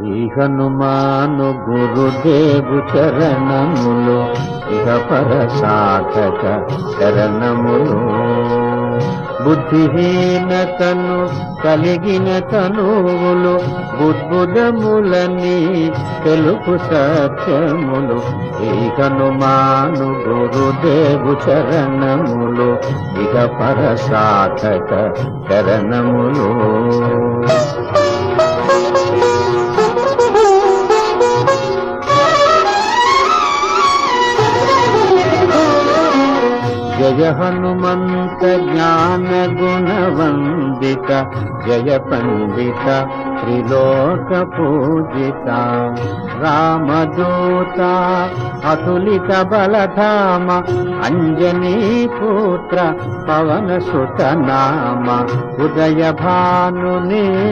ఈ హనుమాను గురుదేవు చరణములు ఇహ పర సాధక చరణములు. బుద్ధిహీనతను కలిగిన తనువులు బుద్బుదములని తెలుపు సత్యములు. ఈ హనుమాను గురుదేవు చరణములు ఇహ పర సాధక చరణములు. జయ హనుమంత జ్ఞాన గుణవందిత జయ పండిత త్రిలోక పూజిత. రామదూత అతులిత బలధామ అంజనీ పుత్ర పవన సుత నామ. ఉదయ భానుని